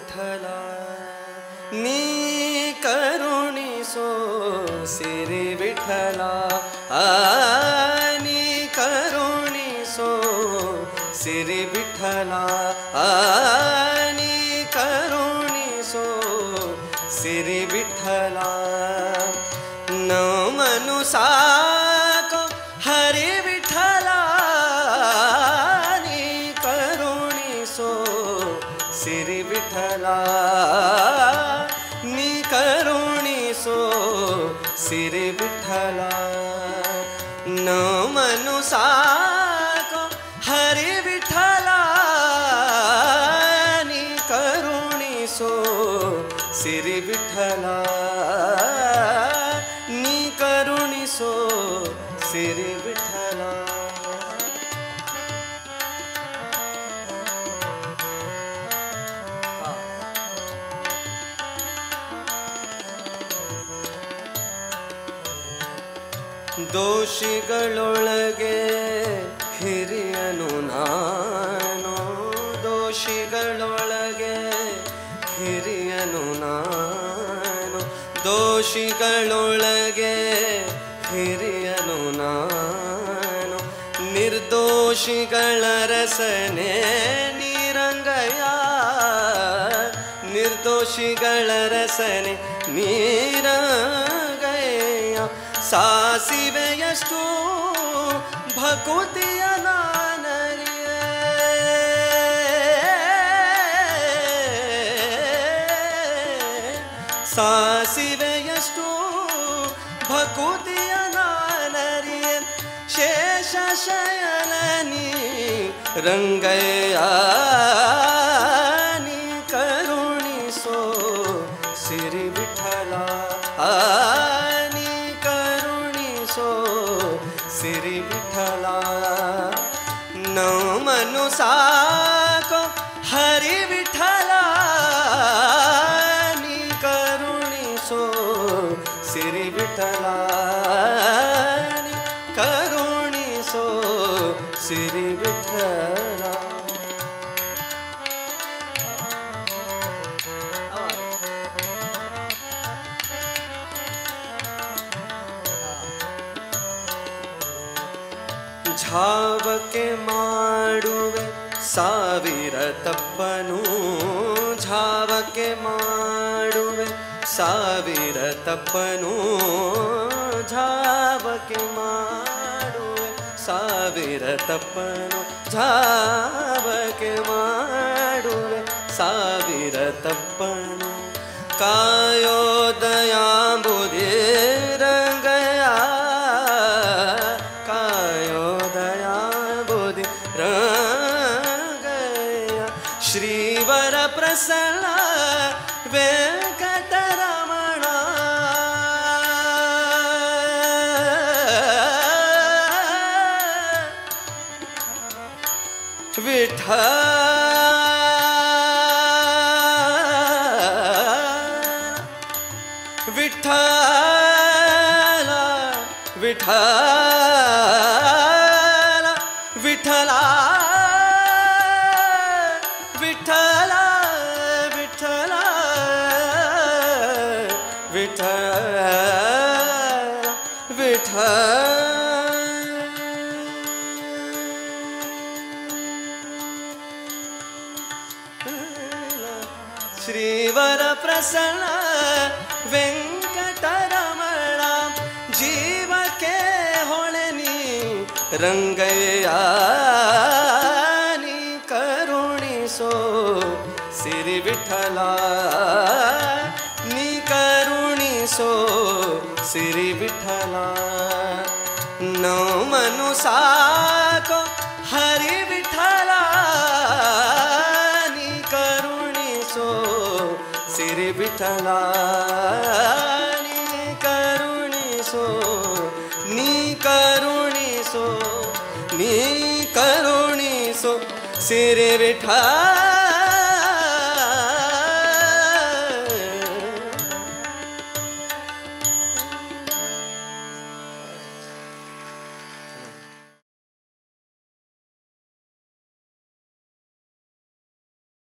विठ्ठला नी करुणिसो सिरी विठ्ठला नी करुणिसो सिरी विठ्ठला नी करुणिसो सिरी विठ्ठला न मनुसाको हरि विठ्ठला नी करुणिसो सिरी विठ्ठला नी करुणिसो सिरी विठ्ठला न मनुसाको हरि विठ्ठला नी करुणिसो सिरी विठ्ठला नी करुणिसो सिरी विठ्ठला ದೋಷಿಗಳೊಳಗೆ ಹಿರಿಯನು ನಾನು ದೋಷಿಗಳೊಳಗೆ ಹಿರಿಯನು ನಾನು ದೋಷಿಗಳೊಳಗೆ ಹಿರಿಯನು ನಾನು ನಿರ್ದೋಷಿಗಳ ರಸನೆ ನೀರಂಗಯ್ಯ ನಿರ್ದೋಷಿಗಳ ರಸನೆ ನೀರಂಗಯ್ಯ ಸಾಸಿವೆಯಷ್ಟು ಭಕುತಿಯ ನಾನರಿಯೇ ಸಾಸಿವೆಯಷ್ಟು ಭಕುತಿಯ ನಾನರಿಯೇ ಶೇಷ ಶಯನನಿ ರಂಗಯ್ಯ ನೀ ಕರುಣಿಸೋ ಸಿರಿ ವಿಠಲ सिरी विठ्ठला न मनुसाको हरि विठ्ठला नी करुणिसो सिरी विठ्ठला नी करुणिसो सिरी विठ्ठला ಝಾವಕೆ ಮಾಡುವೆ ಸಾವಿರ ತಪ್ಪನು ಝಾವಕೆ ಮಾಡುವೆ ಸಾವಿರ ತಪ್ಪನು ಝಾವಕೆ ಮಾಡುವೆ ಸಾವಿರ ತಪ್ಪನು ಝಾವಕೆ ಮಾಡುವೆ ಸಾವಿರ ತಪ್ಪನು ಕಾಯೋ ದಯಾಂಬುಧಿ ರಂಗಯ್ಯ ಶ್ರೀವರ ಪ್ರಸನ್ನ ವೆಂಕಟರಮಣ ವಿಠಲ ವಿಠಲ ವಿಠಲ ವಿಠಲ ವಿಠಲ ವಿಠಲ ವಿಠಲ ವಿಠಲ ಶ್ರೀವರ ಪ್ರಸನ್ನ ವೆಂಕಟರಮಣ ಜೀವಕ್ಕೆ ಹೊಳೆನಿ ರಂಗಯ್ಯ ನೀ ಕರುಣಿಸೋ ಸಿರಿ ವಿಠಲ ನೀ ಕರುಣಿಸೋ ಸಿರಿ ವಿಠಲ ನ ಮನುಸಾಕೋ ಹರಿ ವಿಠಲ ನೀ ಕರುಣಿಸೋ ಸಿರಿ ವಿಠಲ ನೀ ಕರುಣಿಸೋ ನೀ ಕರುಣಿಸೋ ನೀ ಕರುಣಿಸೋ ಸಿರಿ ವಿಠಲ